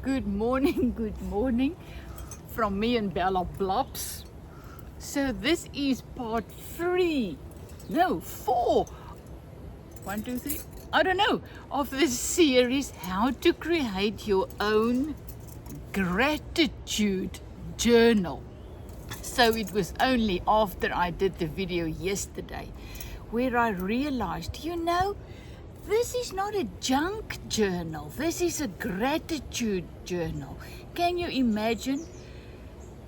Good morning from me and Bella Blops. So this is part 4, 1, 2, 3, I don't know, of this series, how to create your own gratitude journal. So it was only after I did the video yesterday where I realized, this is not a junk journal. This is a gratitude journal. Can you imagine?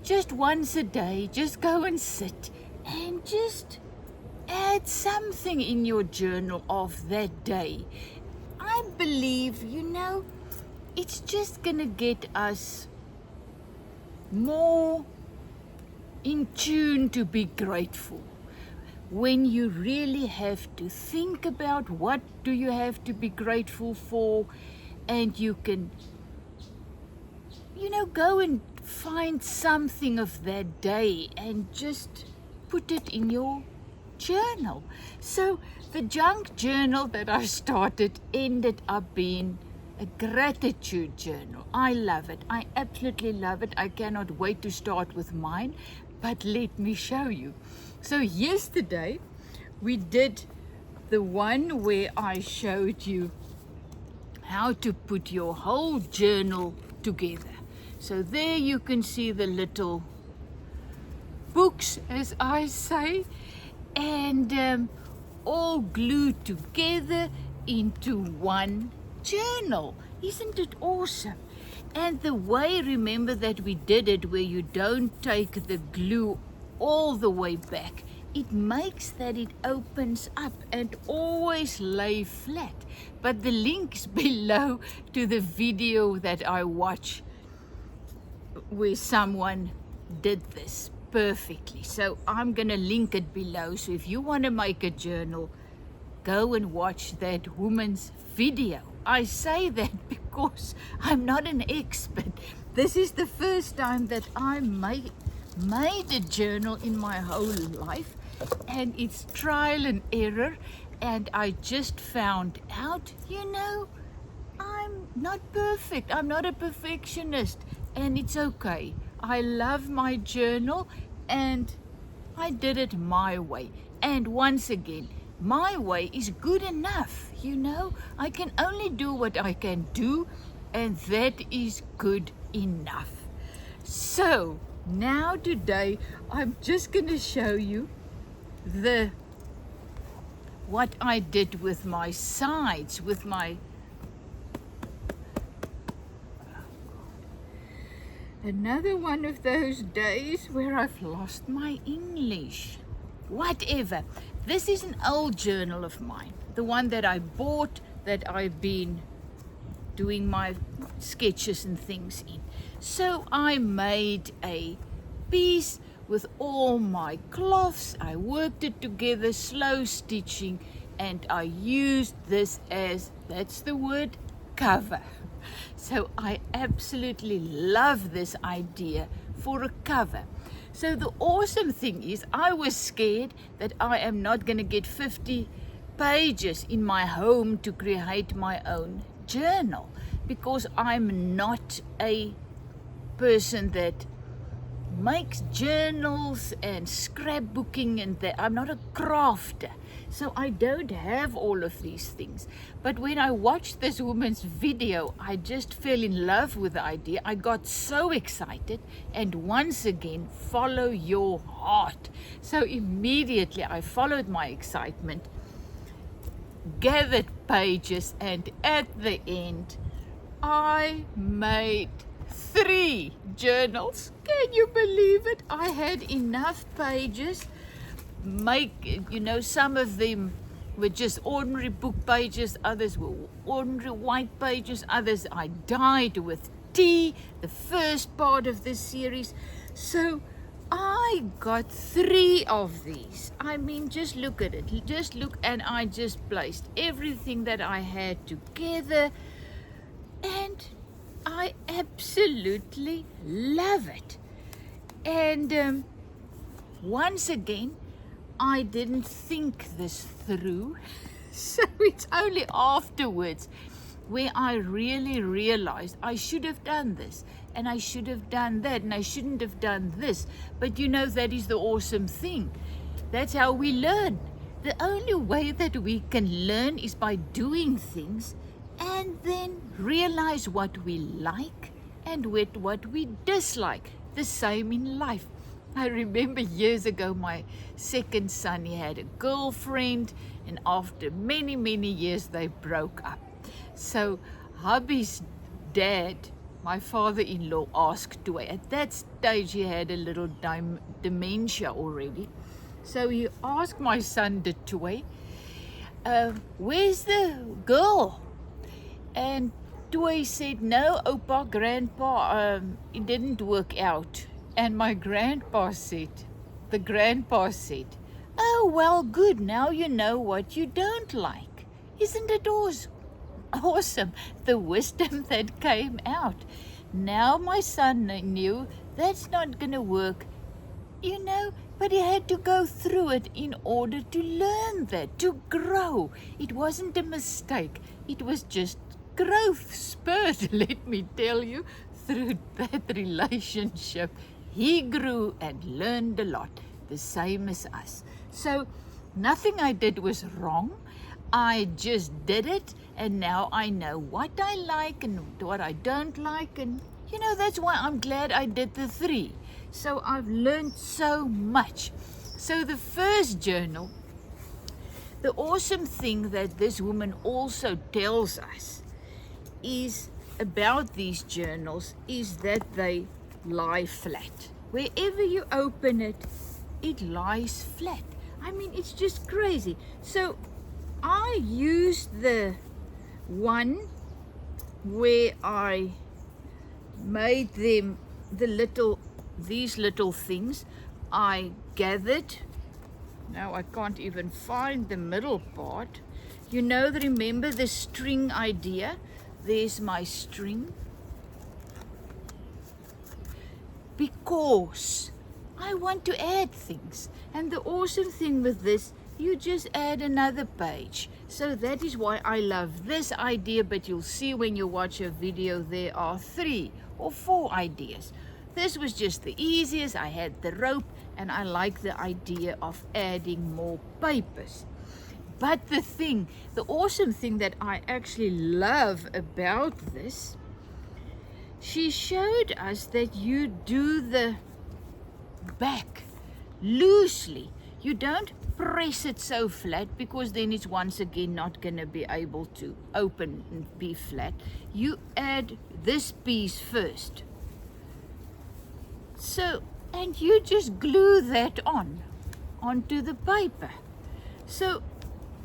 Just once a day, just go and sit and just add something in your journal of that day. I believe, it's just gonna get us more in tune to be grateful. When you really have to think about what do you have to be grateful for, and you can, go and find something of that day and just put it in your journal. So the junk journal that I started ended up being a gratitude journal. I love it. I absolutely love it. I cannot wait to start with mine, but let me show you. So yesterday we did the one where I showed you how to put your whole journal together. So there you can see the little books, as I say, and all glued together into one journal. Isn't it awesome? And the way, remember that we did it, where you don't take the glue all the way back, it makes that it opens up and always lay flat. But the link's below to the video that I watch where someone did this perfectly. So I'm gonna link it below. So if you want to make a journal, go and watch that woman's video. I say that because I'm not an expert. This is the first time that I made a journal in my whole life, and it's trial and error, and I just found out, I'm not perfect. I'm not a perfectionist, and it's okay. I love my journal, and I did it my way. And once again, my way is good enough, I can only do what I can do, and that is good enough. So now today I'm just going to show you what I did with my sides, with my another one of those days where I've lost my English. Whatever. This is an old journal of mine, the one that I bought, that I've been doing my sketches and things in. So I made a piece with all my cloths. I worked it together, slow stitching, and I used this as, that's the word, cover. So I absolutely love this idea for a cover. So the awesome thing is, I was scared that I am not going to get 50 pages in my home to create my own journal, because I'm not a person that makes journals and scrapbooking, and that I'm not a crafter, so I don't have all of these things. But when I watched this woman's video, I just fell in love with the idea. I got so excited, and once again, follow your heart. So immediately I followed my excitement, gathered pages, and at the end I made 3 journals. Can you believe it? I had enough pages. Some of them were just ordinary book pages, others were ordinary white pages, others I dyed with tea, the first part of this series. So I got 3 of these. I mean, just look at it. Just look, and I just placed everything that I had together, and I absolutely love it. And once again, I didn't think this through. So it's only afterwards where I really realized I should have done this, and I should have done that, and I shouldn't have done this. But you know, that is the awesome thing. That's how we learn. The only way that we can learn is by doing things and then realize what we like and what we dislike. The same in life. I remember years ago, my second son, he had a girlfriend, and after many, many years, they broke up. So hubby's dad, my father-in-law, asked Toy. At that stage, he had a little dementia already. So he asked my son, the Toy, where's the girl? And Toy said, no, Opa, Grandpa, it didn't work out. And my grandpa said, oh, well, good, now you know what you don't like. Isn't it awesome? The wisdom that came out. Now my son knew that's not going to work, you know, but he had to go through it in order to learn that, to grow. It wasn't a mistake. It was just growth spurt, let me tell you, through that relationship. He grew and learned a lot, the same as us. So nothing I did was wrong. I just did it, and now I know what I like and what I don't like. And, you know, that's why I'm glad I did the 3. So I've learned so much. So the first journal, the awesome thing that this woman also tells us is about these journals is that they lie flat. Wherever you open it, it lies flat. I mean, it's just crazy. So I used the one where I made them these little things. I gathered, now I can't even find the middle part. You know, remember the string idea? There's my string. Because I want to add things. And the awesome thing with this, you just add another page. So that is why I love this idea, but you'll see when you watch a video, there are 3 or 4 ideas. This was just the easiest. I had the rope, and I like the idea of adding more papers. But the awesome thing that I actually love about this, she showed us that you do the back loosely. You don't press it so flat, because then it's once again not going to be able to open and be flat. You add this piece first. So, and you just glue that onto the paper. So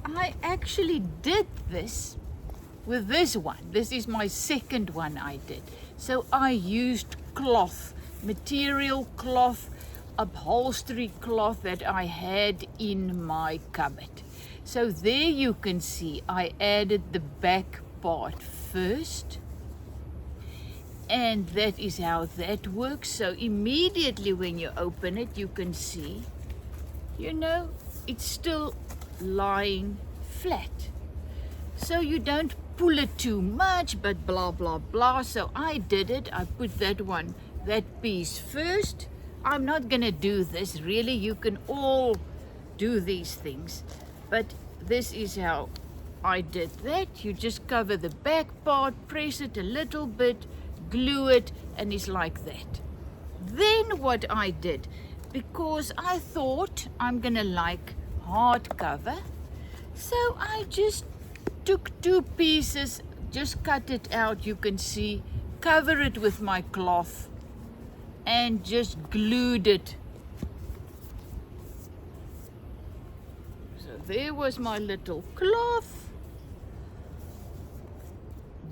I actually did this with this one. This is my second one I did. So I used cloth, material cloth, upholstery cloth that I had in my cupboard. So there you can see I added the back part first, and that is how that works. So immediately when you open it, you can see, you know, it's still lying flat. So you don't pull it too much, but blah, blah, blah. So I did it. I put that piece first. I'm not going to do this. Really, you can all do these things. But this is how I did that. You just cover the back part, press it a little bit, glue it, and it's like that. Then what I did, because I thought I'm going to like hardcover, so I just took 2 pieces, just cut it out, you can see, cover it with my cloth, and just glued it. So there was my little cloth.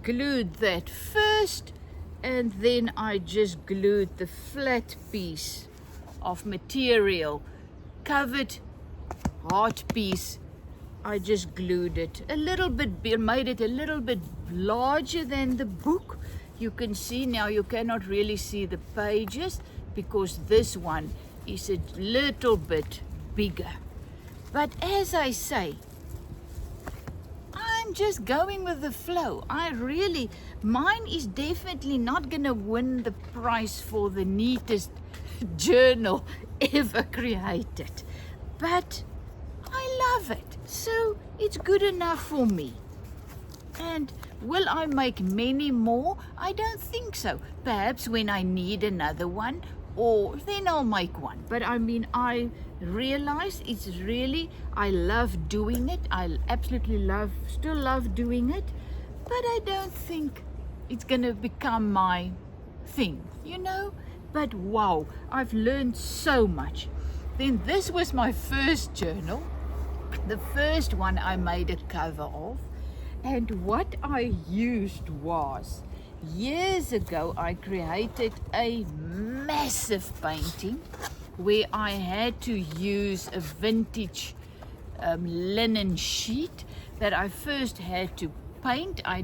Glued that first, and then I just glued the flat piece of material, covered hard piece. I just glued it a little bit, made it a little bit larger than the book. You can see now, you cannot really see the pages because this one is a little bit bigger. But as I say, I'm just going with the flow. Mine is definitely not gonna win the prize for the neatest journal ever created, but I love it, so it's good enough for me. And will I make many more? I don't think so. Perhaps when I need another one, or then I'll make one. But I mean, I realize I love doing it. I absolutely still love doing it, but I don't think it's gonna become my thing, But wow, I've learned so much. Then this was my first journal, the first one I made a cover of. And what I used was, years ago, I created a massive painting where I had to use a vintage linen sheet that I first had to paint. I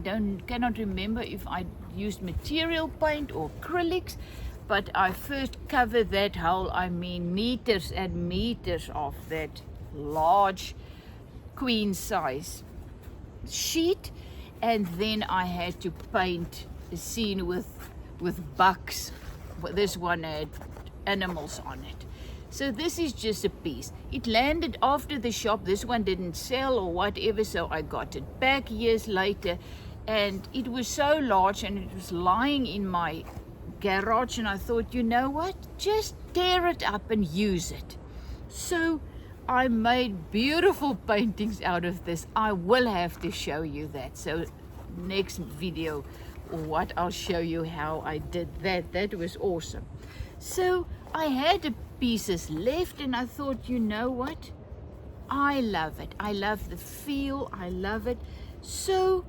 cannot remember if I used material paint or acrylics, but I first covered that whole, meters and meters of that large queen size sheet, and then I had to paint a scene with bucks. This one had animals on it. So this is just a piece. It landed after the shop. This one didn't sell or whatever, so I got it back years later, and it was so large and it was lying in my garage, and I thought, you know what, just tear it up and use it. So I made beautiful paintings out of this. I will have to show you that. So next video or what, I'll show you how I did that. That was awesome. So I had the pieces left, and I thought, you know what? I love it. I love the feel. I love it. So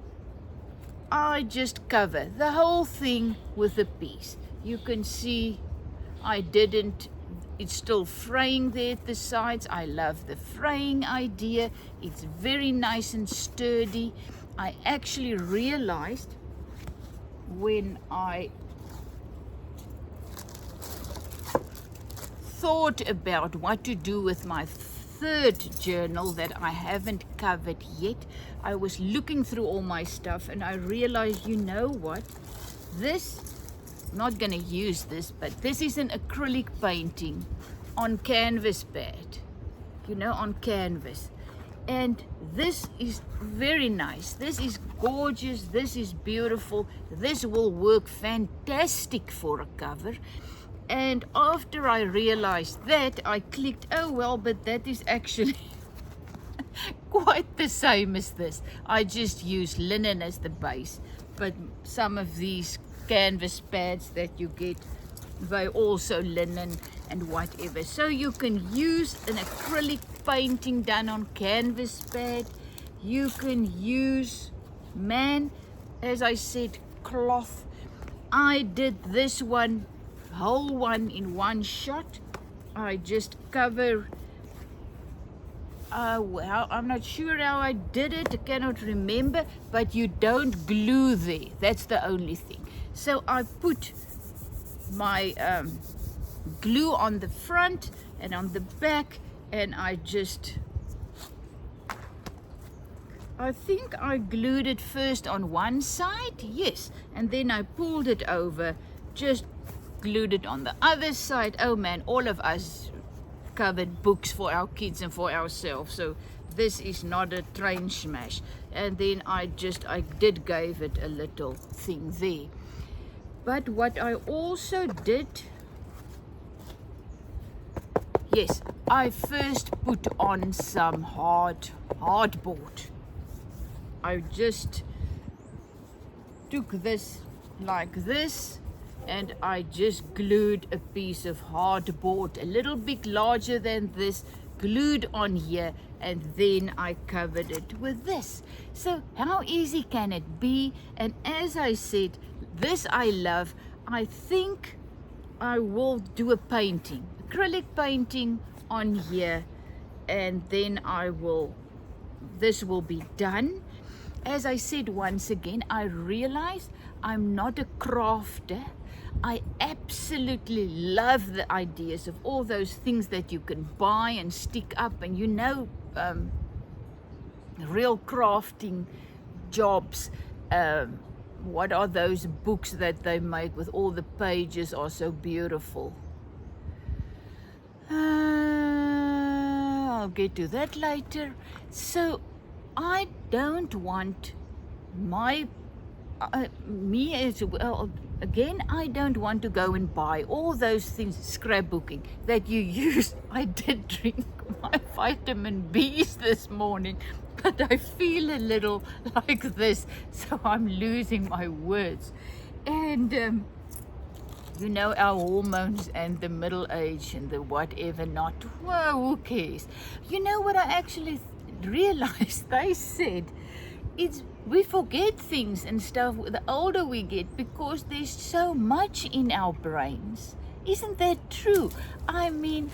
I just cover the whole thing with a piece. You can see it's still fraying there at the sides. I love the fraying idea. It's very nice and sturdy. I actually realized when I thought about what to do with my third journal that I haven't covered yet, I was looking through all my stuff and I realized, you know what, I'm not going to use this, but this is an acrylic painting on canvas pad, on canvas. And this is very nice. This is gorgeous. This is beautiful. This will work fantastic for a cover. And after I realized that, I clicked, oh well, but that is actually quite the same as this. I just use linen as the base, but some of these canvas pads that you get, they also linen and whatever. So you can use an acrylic painting done on canvas pad. You can use, as I said, cloth. I did this whole one in one shot. I just cover, well, I'm not sure how I did it. I cannot remember, but you don't glue there. That's the only thing. So I put my glue on the front and on the back, and I think I glued it first on one side, yes, and then I pulled it over, just glued it on the other side. Oh man, all of us covered books for our kids and for ourselves, so this is not a train smash. And then I did give it a little thing there. But what I also did, yes, I first put on some hardboard. I just took this like this, and I just glued a piece of hardboard a little bit larger than this, glued on here, and then I covered it with this. So how easy can it be? And as I said, this I love. I think I will do a painting, acrylic painting on here, and then this will be done. As I said, once again, I realized I'm not a crafter. I absolutely love the ideas of all those things that you can buy and stick up, and real crafting Jobs. What are those books that they make with all the pages are so beautiful? I'll get to that later. So I don't want me as well. Again, I don't want to go and buy all those things, scrapbooking, that you use. I did drink my vitamin B's this morning, but I feel a little like this, so I'm losing my words. And you know, our hormones and the middle age and the whatever not, well, who cares? You know what I actually realized? They said we forget things and stuff the older we get because there's so much in our brains. Isn't that true? I mean,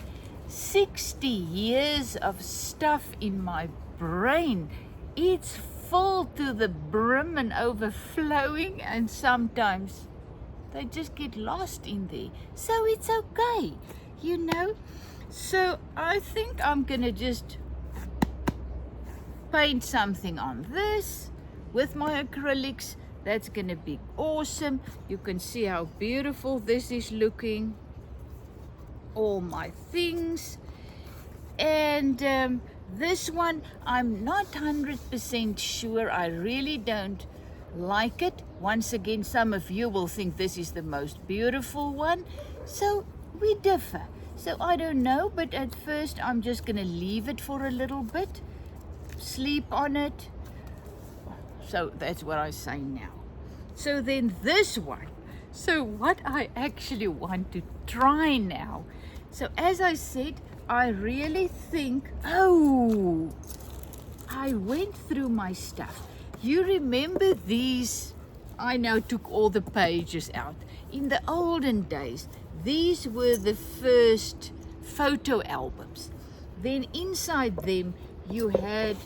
60 years of stuff in my brain. It's full to the brim and overflowing, and sometimes they just get lost in there. So it's okay, you know. So I think I'm gonna just paint something on this with my acrylics. That's gonna be awesome. You can see how beautiful this is looking. All my things. And this one, I'm not 100% sure. I really don't like it. Once again, some of you will think this is the most beautiful one. So we differ. So I don't know, but at first I'm just gonna leave it for a little bit. Sleep on it. So that's what I say now. So then this one. So what I actually want to try now. So as I said, I really think, I went through my stuff. You remember these? I now took all the pages out. In the olden days, these were the first photo albums. Then inside them, you had,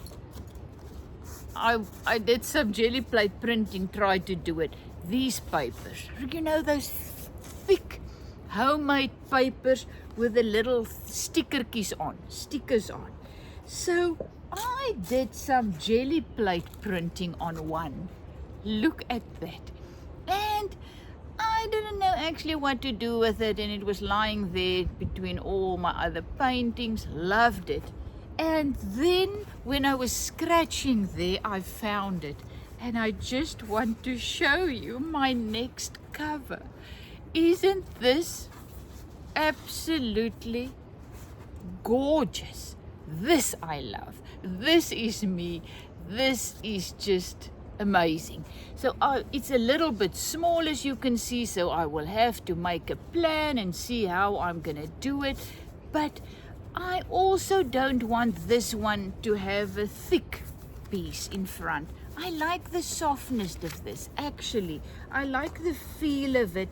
I did some jelly plate printing, tried to do it. These papers, you know, those thick homemade papers with the little stickers on. So I did some jelly plate printing on one. Look at that. And I didn't know actually what to do with it, and it was lying there between all my other paintings. Loved it. And then when I was scratching there, I found it. And I just want to show you my next cover. Isn't this absolutely gorgeous? This I love. This is me. This is just amazing. So it's a little bit small, as you can see, so I will have to make a plan and see how I'm gonna do it. But I also don't want this one to have a thick piece in front. I like the softness of this, actually. I like the feel of it.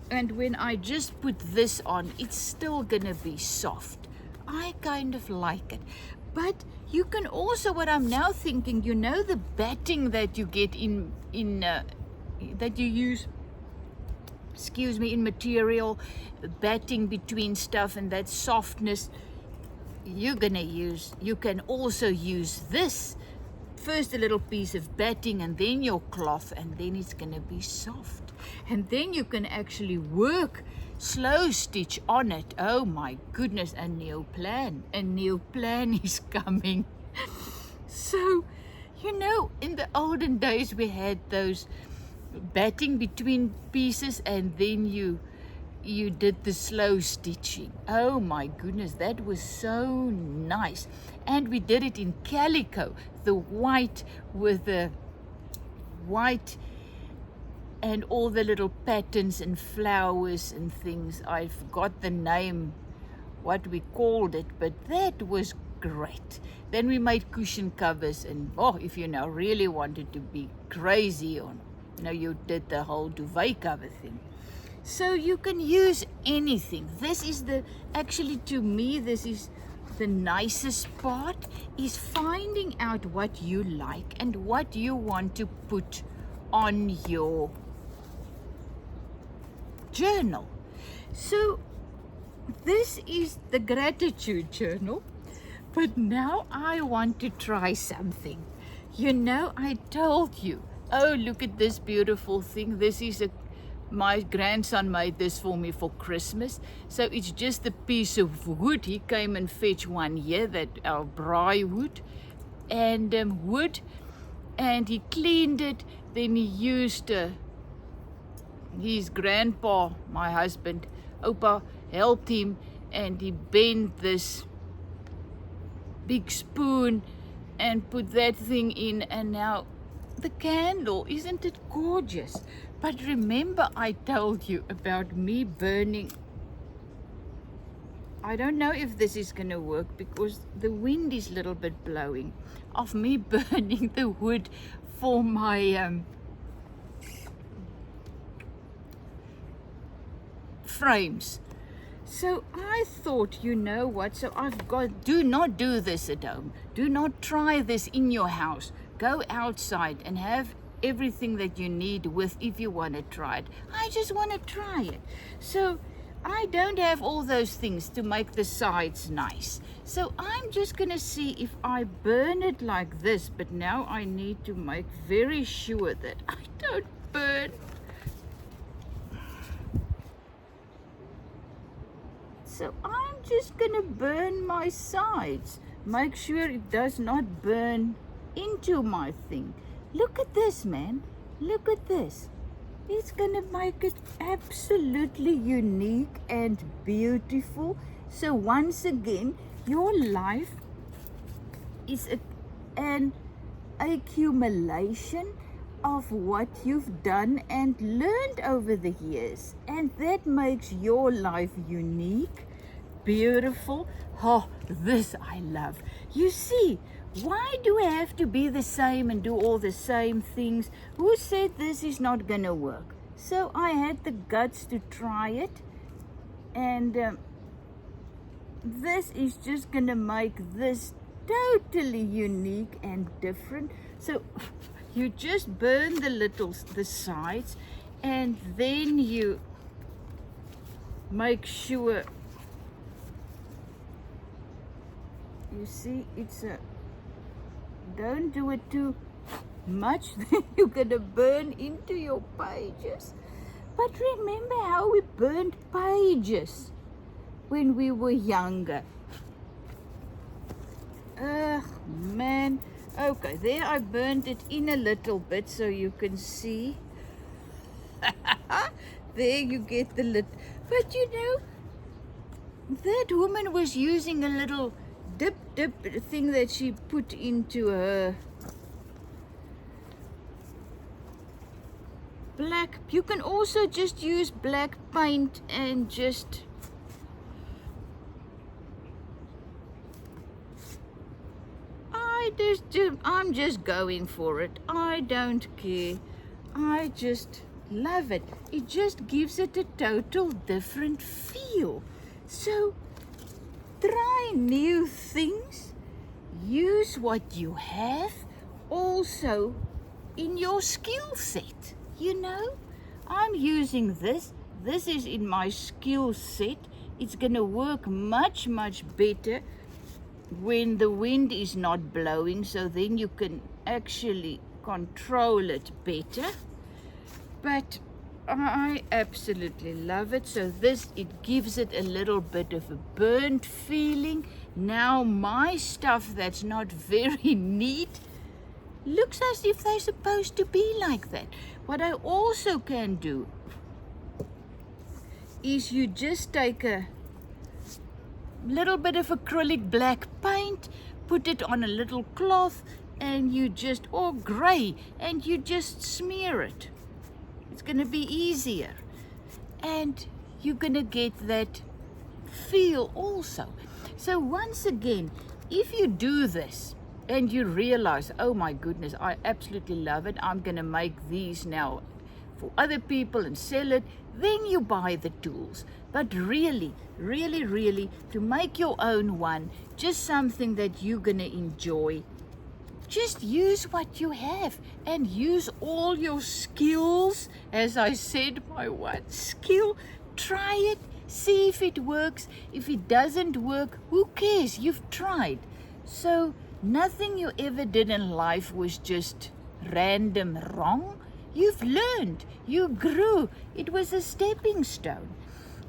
And when I just put this on, it's still gonna be soft. I kind of like it. But you can also, what I'm now thinking, you know, the batting that you get that you use, in material, batting between stuff, and that softness you can also use this. First a little piece of batting and then your cloth, and then it's gonna be soft. And then you can actually work slow stitch on it. Oh my goodness, a new plan is coming. So, you know, in the olden days we had those batting between pieces, and then you did the slow stitching. Oh my goodness, that was so nice. And we did it in calico, the white with the white and all the little patterns and flowers and things. I forgot the name, what we called it, but that was great. Then we made cushion covers, and if you now really wanted to be crazy, or you did the whole duvet cover thing. So you can use anything. This is actually, to me, this is the nicest part, is finding out what you like and what you want to put on your journal. So this is the gratitude journal, but now I want to try something. You know, I told you. Oh, look at this beautiful thing. This is my grandson made this for me for Christmas. So it's just a piece of wood. He came and fetched one here, that our braai wood, and and he cleaned it. Then he used his grandpa, my husband, Opa, helped him, and he bent this big spoon and put that thing in, and now the candle, isn't it gorgeous? But remember, I told you about me burning. I don't know if this is going to work because the wind is a little bit blowing, of me burning the wood for my frames. So I thought, you know what, so I've got, do not do this at home. Do not try this in your house. Go outside and have everything that you need with if you want to try it. I just want to try it. So I don't have all those things to make the sides nice. So I'm just going to see if I burn it like this. But now I need to make very sure that I don't burn. So I'm just going to burn my sides. Make sure it does not burn into my thing. Look at this, man. Look at this. It's going to make it absolutely unique and beautiful. So once again, your life is an accumulation of what you've done and learned over the years. And that makes your life unique, beautiful. Oh, this I love. You see, why do we have to be the same and do all the same things? Who said this is not going to work? So I had the guts to try it. And this is just going to make this totally unique and different. So you just burn the sides, and then you make sure, you see, don't do it too much, then you're gonna burn into your pages. But remember how we burned pages when we were younger. Man. Okay, there I burned it in a little bit so you can see. There you get the lid. But you know, that woman was using a little dip thing that she put into her black. You can also just use black paint and just I'm just going for it. I don't care. I just love it. It just gives it a total different feel. So try new things. Use what you have also in your skill set. You know, I'm using this. This is in my skill set. It's going to work much better when the wind is not blowing, so then you can actually control it better. But I absolutely love it. So this, it gives it a little bit of a burnt feeling. Now my stuff that's not very neat looks as if they're supposed to be like that. What I also can do is you just take a little bit of acrylic black paint, put it on a little cloth, and you just, or gray, and you just smear it. It's going to be easier, and you're going to get that feel also. So once again, if you do this and you realize, oh my goodness, I absolutely love it, I'm going to make these now for other people and sell it, then you buy the tools. But really, to make your own one, just something that you're going to enjoy, just use what you have and use all your skills. As I said, my one skill, try it, see if it works. If it doesn't work, who cares? You've tried. So Nothing you ever did in life was just random wrong. You've learned, you grew. It was a stepping stone.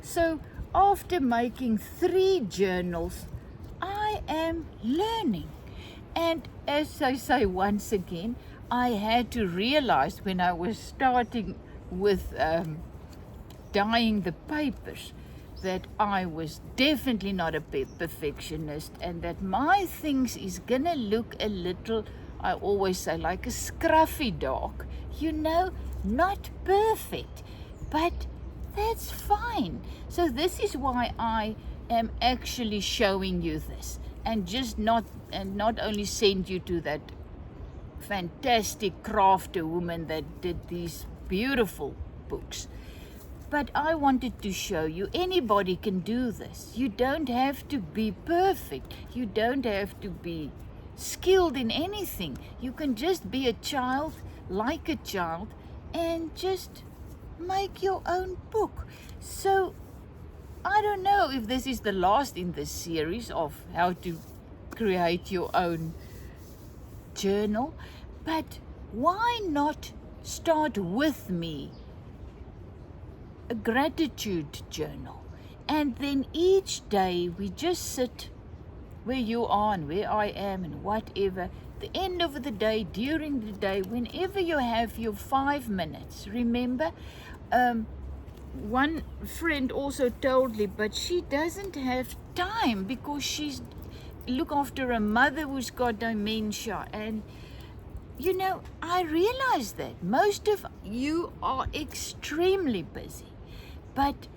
So after making 3 journals, I am learning. And as I say once again, I had to realize when I was starting with dyeing the papers that I was definitely not a perfectionist, and that my things is gonna look a little, I always say, like a scruffy dog. Not perfect, but that's fine. So this is why I am actually showing you this, and not only send you to that fantastic crafter woman that did these beautiful books. But I wanted to show you anybody can do this. You don't have to be perfect. You don't have to be skilled in anything. You can just be a child, like a child, and just make your own book. So I don't know if this is the last in this series of how to create your own journal, but why not start with me a gratitude journal, and then each day we just sit where you are and where I am and whatever, the end of the day, during the day, whenever you have your 5 minutes. Remember, one friend also told me, but she doesn't have time because she's look after a mother who's got dementia. And I realize that most of you are extremely busy, but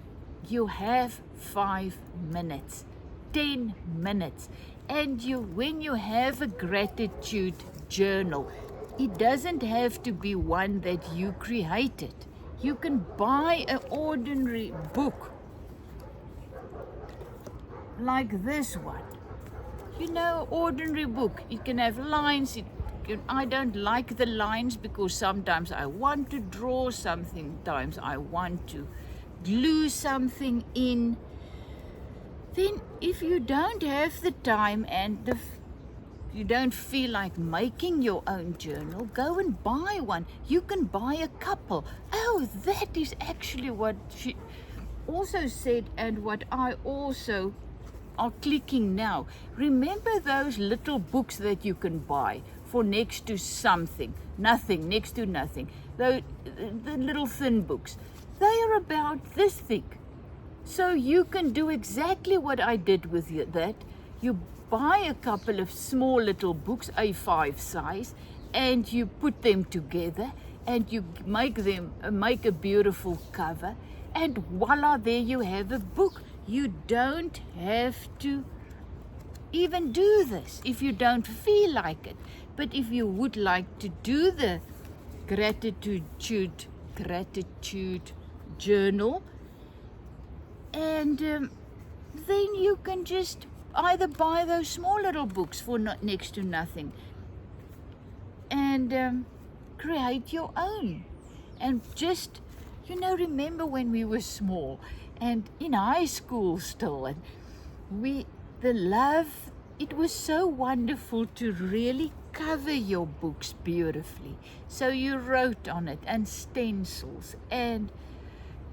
you have 5 minutes, 10 minutes. And when you have a gratitude journal, it doesn't have to be one that you created. You can buy an ordinary book like this one. Ordinary book. It can have lines. I don't like the lines because sometimes I want to draw, sometimes I want to glue something in. Then if you don't have the time and you don't feel like making your own journal, go and buy one. You can buy a couple. Oh, that is actually what she also said, and what I also are clicking now. Remember those little books that you can buy for next to something, nothing, next to nothing. The little thin books. They are about this thick. So you can do exactly what I did with that. You buy a couple of small little books, A5 size, and you put them together, and you make a beautiful cover, and voila, there you have a book. You don't have to even do this if you don't feel like it. But if you would like to do the gratitude journal, and then you can just either buy those small little books for next to nothing, and create your own. And just remember when we were small and in high school still, and it was so wonderful to really cover your books beautifully. So you wrote on it, and stencils and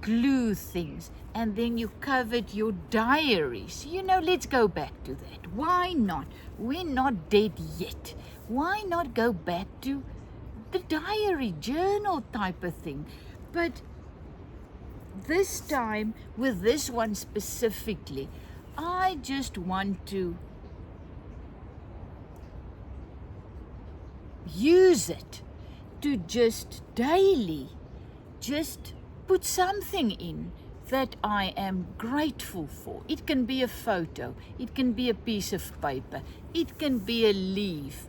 glue things, and then you covered your diaries. Let's go back to that. Why not? We're not dead yet. Why not go back to the diary journal type of thing? But this time, with this one specifically, I just want to use it to just daily just put something in that I am grateful for. It can be a photo, it can be a piece of paper, it can be a leaf.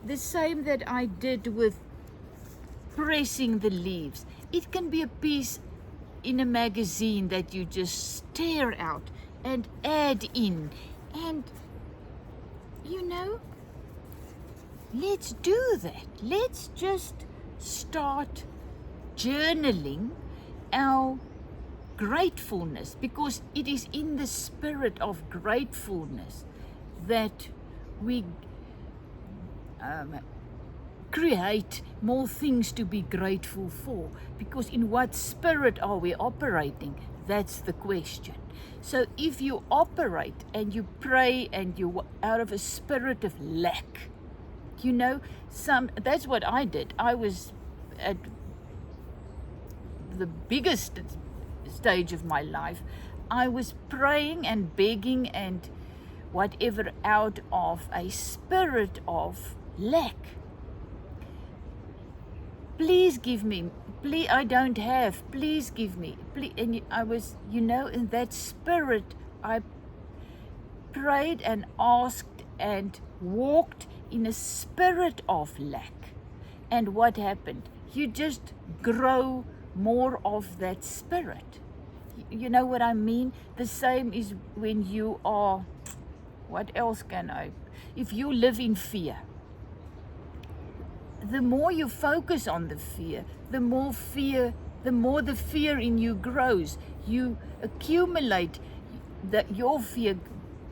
The same that I did with pressing the leaves. It can be a piece in a magazine that you just stare out and add in. And let's do that. Let's just start journaling our gratefulness, because it is in the spirit of gratefulness that we create more things to be grateful for, because in what spirit are we operating? That's the question. So if you operate and you pray and you out of a spirit of lack, that's what I did. I was at the biggest stage of my life. I was praying and begging and whatever out of a spirit of lack. Please give me, please, I don't have, please give me, please. And I was, in that spirit, I prayed and asked and walked in a spirit of lack. And what happened? You just grow more of that spirit. You know what I mean? The same is when you are, what else if you live in fear, the more you focus on the fear, the more the fear in you grows. You accumulate that your fear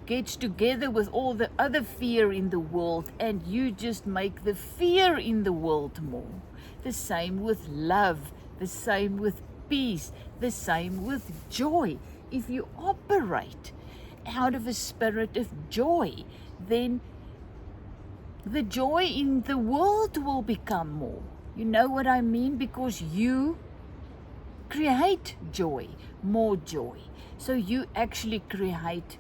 gets together with all the other fear in the world, and you just make the fear in the world more. The same with love, the same with peace, the same with joy. If you operate out of a spirit of joy, then the joy in the world will become more. You know what I mean? Because you create joy, more joy. So you actually create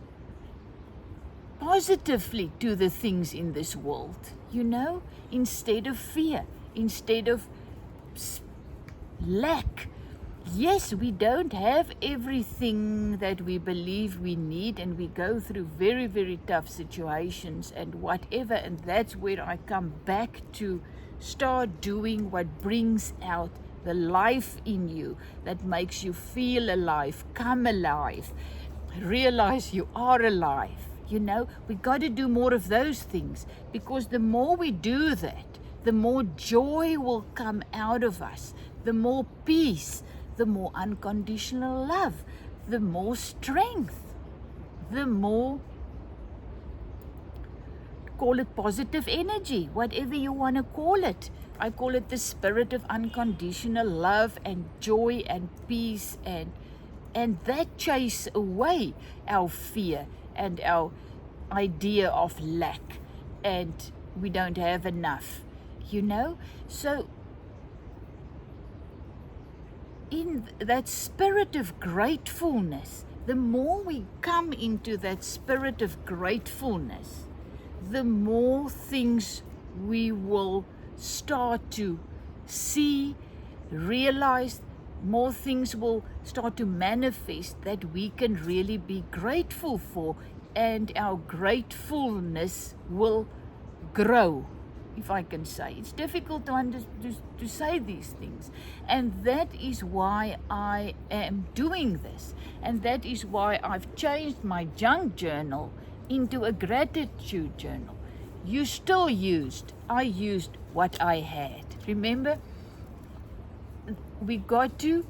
positively to the things in this world, instead of fear, instead of lack. Yes, we don't have everything that we believe we need, and we go through very, very tough situations and whatever, and that's where I come back to start doing what brings out the life in you, that makes you feel alive, come alive, realize you are alive. We got to do more of those things, because the more we do that, the more joy will come out of us, the more peace, the more unconditional love, the more strength, the more, call it positive energy, whatever you want to call it. I call it the spirit of unconditional love and joy and peace, and that chase away our fear and our idea of lack and we don't have enough, So in that spirit of gratefulness, the more we come into that spirit of gratefulness, the more things we will start to see, realize, more things will start to manifest that we can really be grateful for, and our gratefulness will grow, if I can say. It's difficult to say these things, and that is why I am doing this, and that is why I've changed my junk journal into a gratitude journal. I used what I had. Remember, we got to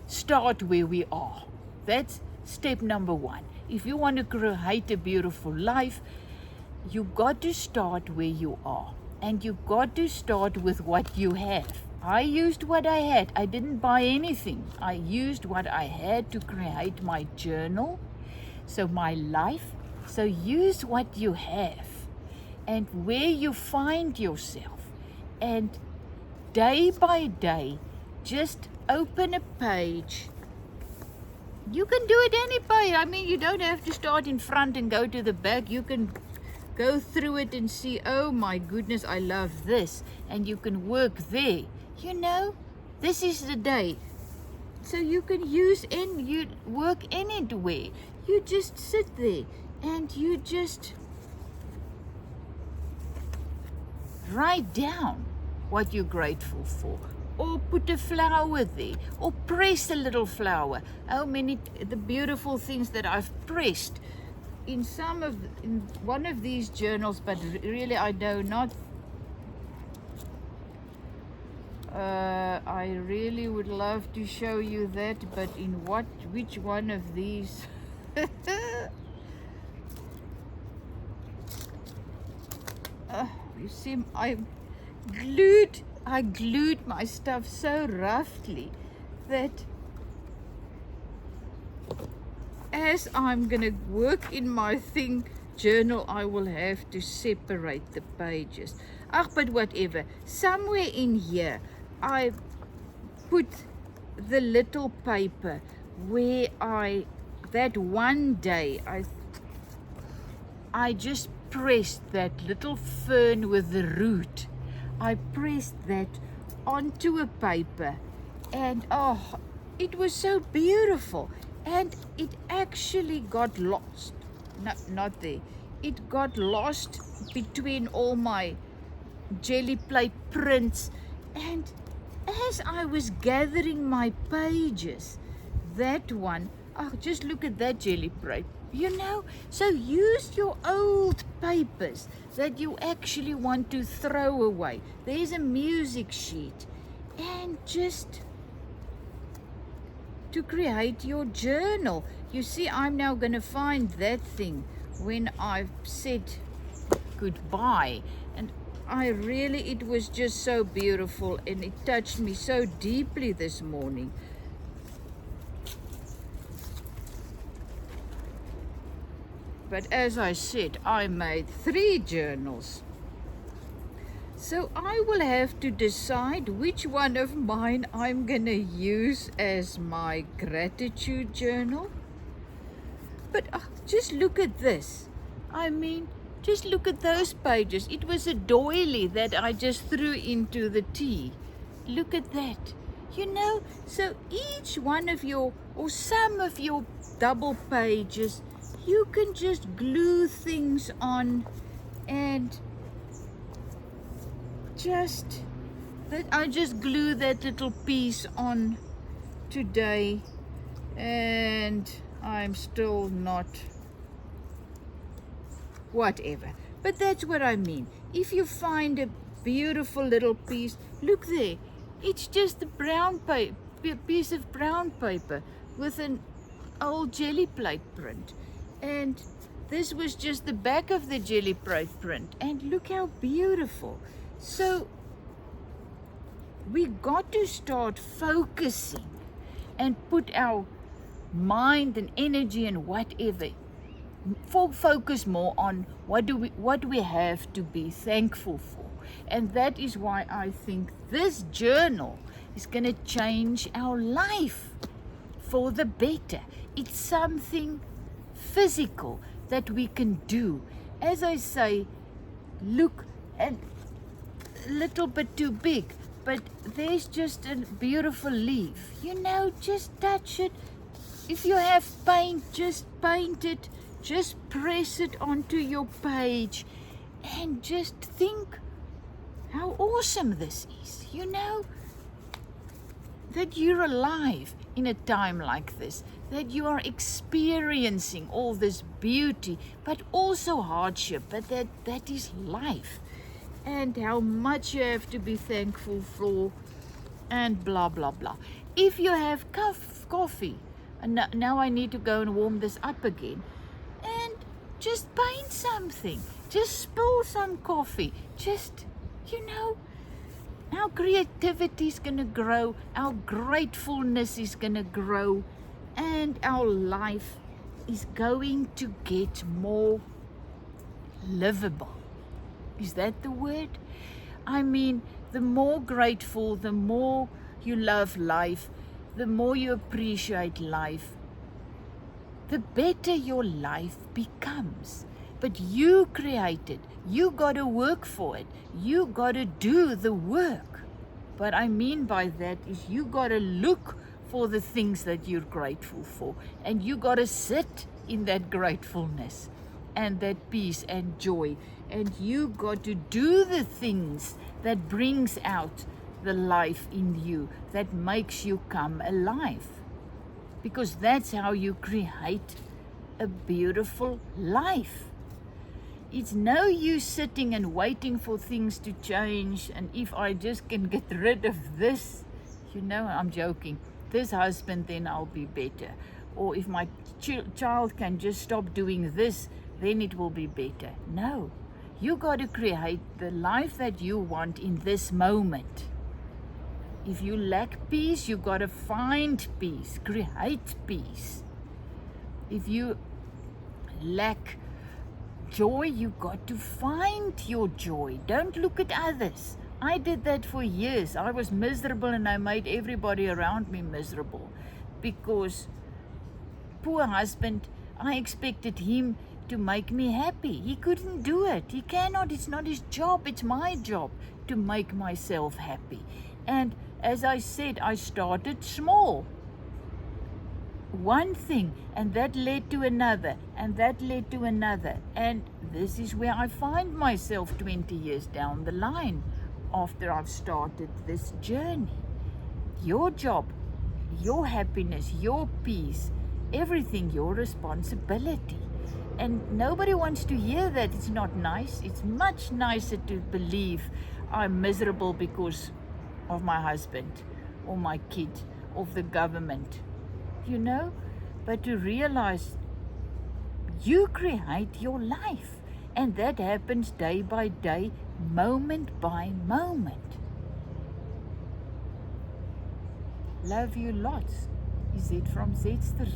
start where we are. That's step number one. If you want to create a beautiful life, you got to start where you are, and you got to start with what you have. I used what I had. I didn't buy anything. I used what I had to create my journal, so my life. So use what you have and where you find yourself, and day by day, just open a page. You can do it any way. I mean, you don't have to start in front and go to the back. You can go through it and see, oh my goodness, I love this. And you can work there. This is the day. So you can you work anywhere. You just sit there and you just write down what you're grateful for. Or put a flower there, or press a little flower. The beautiful things that I've pressed in one of these journals, but really I do not. I really would love to show you that, but in which one of these? You see, I glued my stuff so roughly that as I'm gonna work in my journal, I will have to separate the pages. But whatever. Somewhere in here, I put the little paper where that one day, I just pressed that little fern with the root. I pressed that onto a paper, and it was so beautiful. And it actually got lost. No, not there. It got lost between all my jelly plate prints. And as I was gathering my pages, that one, just look at that jelly plate. So use your old papers that you actually want to throw away. There's a music sheet, and just to create your journal. You see, I'm now going to find that thing when I've said goodbye. And it was just so beautiful, and it touched me so deeply this morning. But as I said, I made 3 journals. So I will have to decide which one of mine I'm going to use as my gratitude journal. But just look at this. Just look at those pages. It was a doily that I just threw into the tea. Look at that. So each one of your, or some of your double pages, you can just glue things on, and I just glue that little piece on today, and I'm still not whatever. But that's what I mean. If you find a beautiful little piece, look there. It's just a brown piece of brown paper with an old jelly plate print. And this was just the back of the jelly plate print. And look how beautiful. So we got to start focusing and put our mind and energy and whatever, focus more on what we have to be thankful for. And that is why I think this journal is going to change our life for the better. It's something physical that we can do. As I say, look, and a little bit too big, but there's just a beautiful leaf. Just touch it. If you have paint, just paint it. Just press it onto your page, and just think how awesome this is. That you're alive in a time like this, that you are experiencing all this beauty, but also hardship, but that is life, and how much you have to be thankful for, and blah, blah, blah. If you have coffee, and now I need to go and warm this up again, and just paint something, just spill some coffee, our creativity is going to grow, our gratefulness is going to grow, and our life is going to get more livable. Is that the word? The more grateful, the more you love life, the more you appreciate life, the better your life becomes. But you create it. You got to work for it. You got to do the work. What I mean by that is you got to look for the things that you're grateful for. And you got to sit in that gratefulness and that peace and joy. And you got to do the things that brings out the life in you, that makes you come alive. Because that's how you create a beautiful life. It's no use sitting and waiting for things to change. And if I just can get rid of this, I'm joking, this husband, then I'll be better. Or if my child can just stop doing this, then it will be better. No, You got to create the life that you want in this moment. If you lack peace, you got to find peace, create peace. If you lack joy, you got to find your joy. Don't look at others. I did that for years. I was miserable and I made everybody around me miserable because poor husband, I expected him to make me happy. He couldn't do it. He cannot. It's not his job. It's my job to make myself happy. And as I said, I started small. One thing, and that led to another, and that led to another. And this is where I find myself 20 years down the line after I've started this journey. Your job, your happiness, your peace, everything your responsibility. And nobody wants to hear that. It's not nice. It's much nicer to believe I'm miserable because of my husband or my kid, of the government, you know, but to realize you create your life, and that happens day by day, moment by moment. Love you lots. Is it from Zetster's?